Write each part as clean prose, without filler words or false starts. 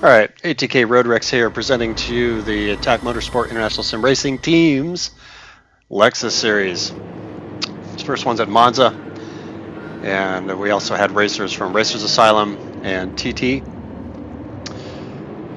Alright, ATK Lexus here presenting to you the ATK Motorsport International Sim Racing Team's Lexus Series. This first one's at Monza, and we also had racers from Racers Asylum and TT,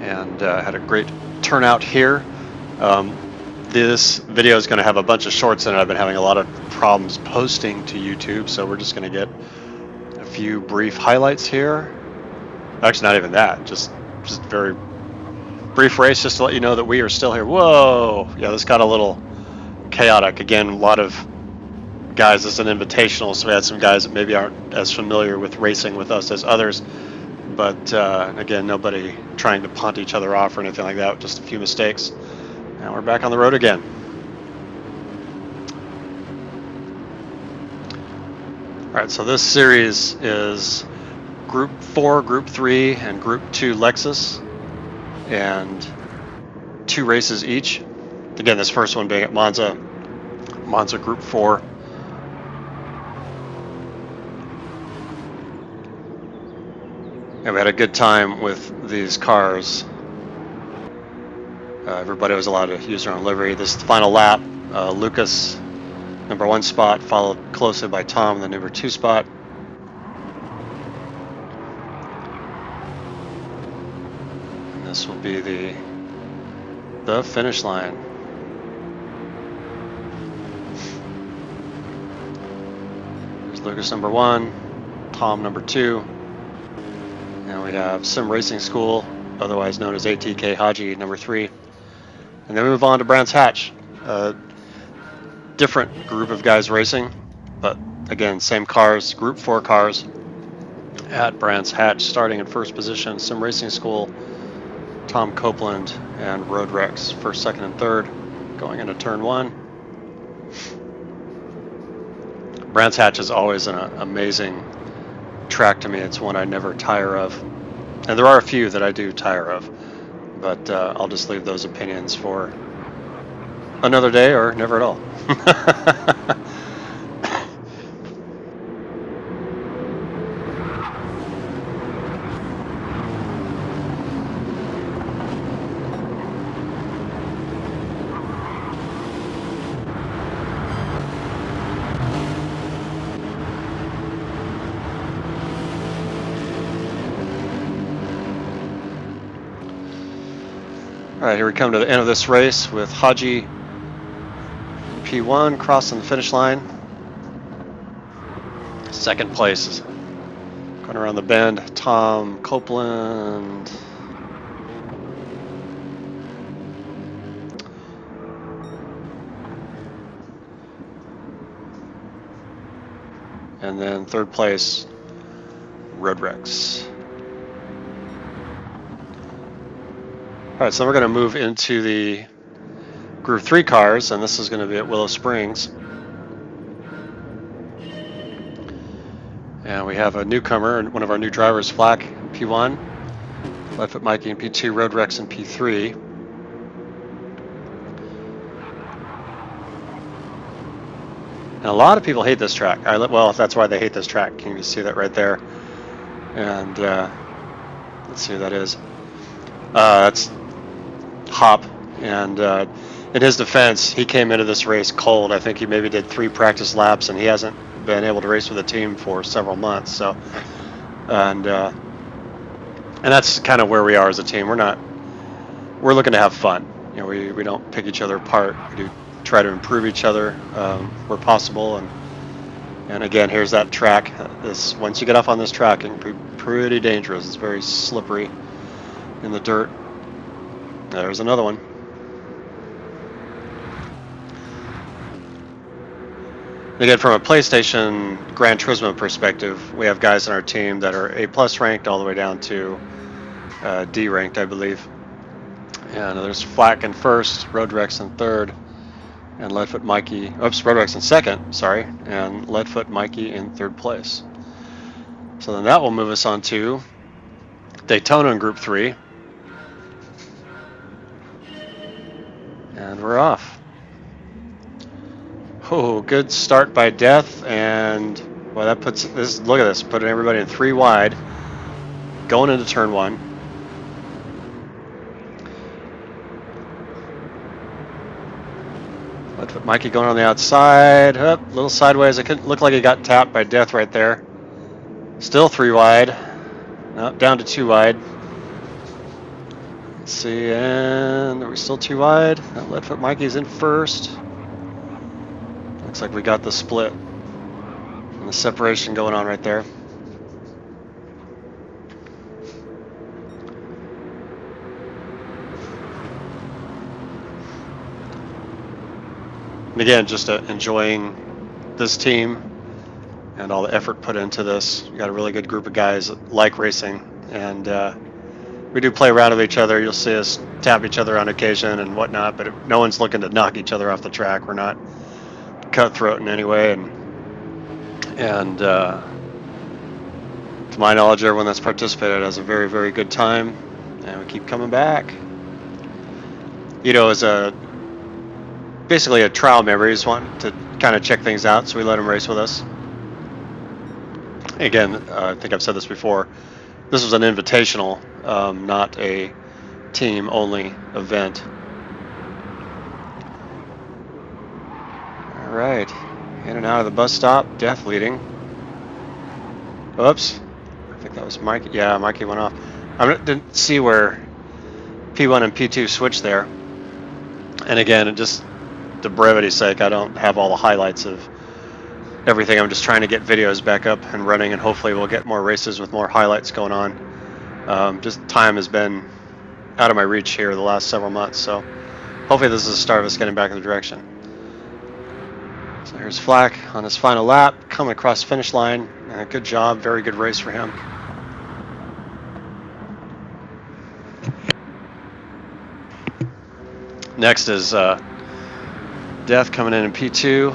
and had a great turnout here. This video is going to have a bunch of shorts in it. I've been having a lot of problems posting to YouTube, so we're just going to get a few brief highlights here. Actually, not even that, just very brief race just to let you know that we are still here. Whoa! Yeah, this got a little chaotic. Again, a lot of guys, this is an invitational, so we had some guys that maybe aren't as familiar with racing with us as others. But again, nobody trying to punt each other off or anything like that, just a few mistakes. Now we're back on the road again. Alright, so this series is Group 4, Group 3, and Group 2 Lexus, and 2 races each. Again, this first one being at Monza Group 4. And we had a good time with these cars. Everybody was allowed to use their own livery. This is the final lap. Lucas, number 1 spot, followed closely by Tom, the number 2 spot. This will be the finish line. There's Lucas number 1, Tom number 2, and we have Sim Racing School, otherwise known as ATK Haji number 3, and then we move on to Brands Hatch. Different group of guys racing, but again, same cars, Group 4 cars at Brands Hatch, starting in first position, Sim Racing School, Tom Copeland and Road Rex, first, second, and third, going into turn 1. Brands Hatch is always an amazing track to me. It's one I never tire of, and there are a few that I do tire of, but I'll just leave those opinions for another day or never at all. Alright, here we come to the end of this race with Haji P1 crossing the finish line. Second place, going around the bend, Tom Copeland. And then third place, Road Rex. Alright, so we're going to move into the Group 3 cars, and this is going to be at Willow Springs. And we have a newcomer, one of our new drivers, Flack, P1, Left Foot Mikey in P2, Road Rex in P3. And a lot of people hate this track. Well, that's why they hate this track. You can see that right there. And let's see who that is. That's Hop, and in his defense, he came into this race cold. I think he maybe did 3 practice laps, and he hasn't been able to race with a team for several months. So, and that's kind of where we are as a team. We're looking to have fun. You know, we don't pick each other apart. We do try to improve each other where possible. And again, here's that track. Once you get off on this track, it can be pretty dangerous. It's very slippery in the dirt. There's another one. Again, from a PlayStation Gran Turismo perspective, we have guys on our team that are A+ ranked all the way down to D ranked, I believe. And there's Flack in first, Road Rex in third, and Leadfoot Mikey. Oops, Road Rex in second, sorry, and Leadfoot Mikey in third place. So then that will move us on to Daytona in Group 3. And we're off. Oh, good start by Death, and well, that puts this. Look at this, putting everybody in 3 wide, going into turn 1. Mikey going on the outside. Up, little sideways. It couldn't look like he got tapped by Death right there. Still 3 wide. Nope, down to 2 wide. Let's see, and are we still 2 wide? Leadfoot Mikey's in first. Looks like we got the split and the separation going on right there. And again, just enjoying this team and all the effort put into this. We got a really good group of guys that like racing, and we do play around with each other. You'll see us tap each other on occasion and whatnot, but no one's looking to knock each other off the track. We're not cutthroat in any way, and to my knowledge, everyone that's participated has a very, very good time, and we keep coming back. Is basically a trial member. He's wanting to kind of check things out, so we let him race with us. Again, I think I've said this before. This was an invitational, not a team-only event. All right, in and out of the bus stop. Death leading. Oops, I think that was Mikey. Yeah, Mikey went off. I didn't see where P1 and P2 switched there. And again, just the brevity's sake, I don't have all the highlights of everything. I'm just trying to get videos back up and running, and hopefully we'll get more races with more highlights going on. Just time has been out of my reach here the last several months, so hopefully this is the start of us getting back in the direction. So here's Flack on his final lap, coming across the finish line. Good job, very good race for him. Next is Death coming in P2.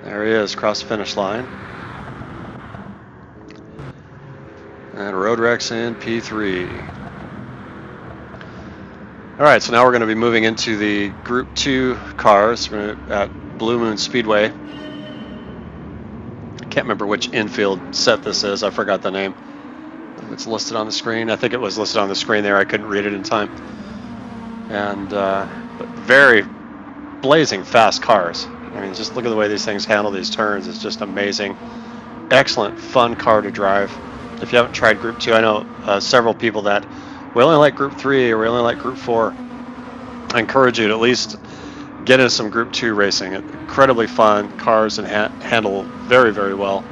There he is, across the finish line. And Road Rex in P3. All right, so now we're going to be moving into the Group 2 cars. We're at Blue Moon Speedway. I can't remember which infield set this is. I forgot the name. It's listed on the screen. I think it was listed on the screen there. I couldn't read it in time. And but very blazing fast cars. I mean, just look at the way these things handle these turns. It's just amazing. Excellent, fun car to drive. If you haven't tried Group 2, I know several people that we only like Group 3 or we only like Group 4. I encourage you to at least get into some Group 2 racing. Incredibly fun cars and handle very, very well.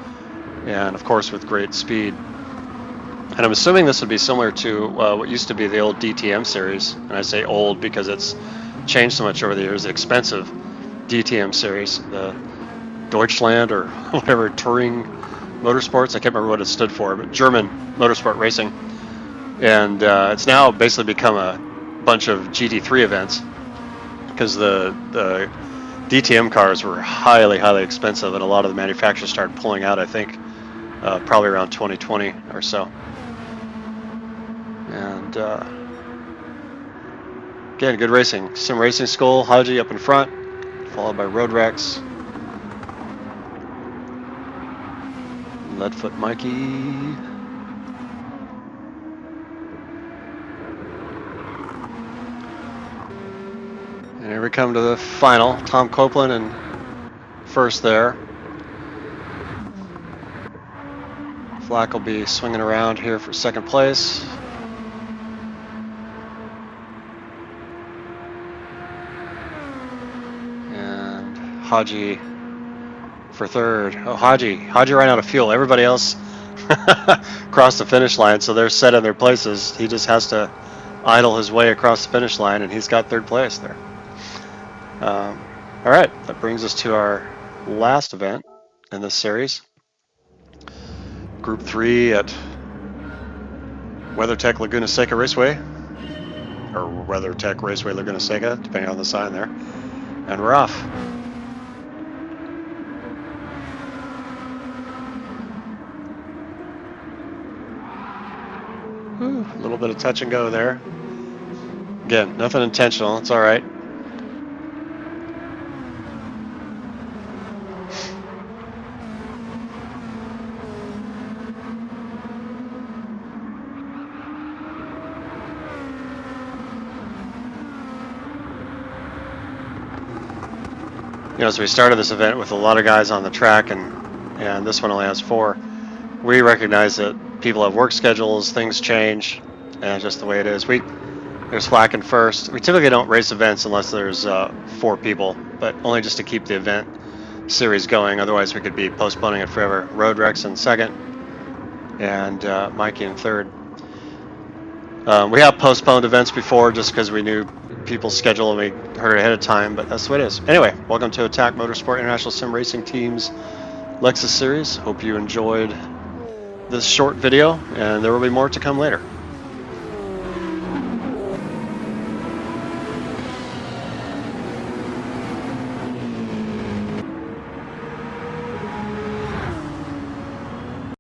And of course with great speed. And I'm assuming this would be similar to what used to be the old DTM series. And I say old because it's changed so much over the years. The expensive DTM series, the Deutschland or whatever, Touring Motorsports. I can't remember what it stood for, but German motorsport racing. And it's now basically become a bunch of GT3 events because the DTM cars were highly, highly expensive, and a lot of the manufacturers started pulling out, I think, probably around 2020 or so. And again, good racing. Sim Racing School, Haji up in front, followed by Road Rex. Leadfoot Mikey. And here we come to the final. Tom Copeland in first there. Flack will be swinging around here for second place. And Haji for third. Oh, Haji ran out of fuel. Everybody else crossed the finish line, so they're set in their places. He just has to idle his way across the finish line, and he's got third place there. All right, that brings us to our last event in this series. Group 3 at WeatherTech Laguna Seca Raceway, or WeatherTech Raceway Laguna Seca, depending on the sign there. And we're off. A little bit of touch and go there. Again, nothing intentional, it's all right. So we started this event with a lot of guys on the track, and this one only has 4. We recognize that people have work schedules, things change, and just the way it is. There's flack in first. We typically don't race events unless there's 4 people, but only just to keep the event series going. Otherwise, we could be postponing it forever. Road Rex in second, and Mikey in third. We have postponed events before just because we knew people's schedule and we heard it ahead of time, but that's the way it is. Anyway, welcome to ATK Motorsport International Sim Racing Team's Lexus Series. Hope you enjoyed this short video, and there will be more to come later.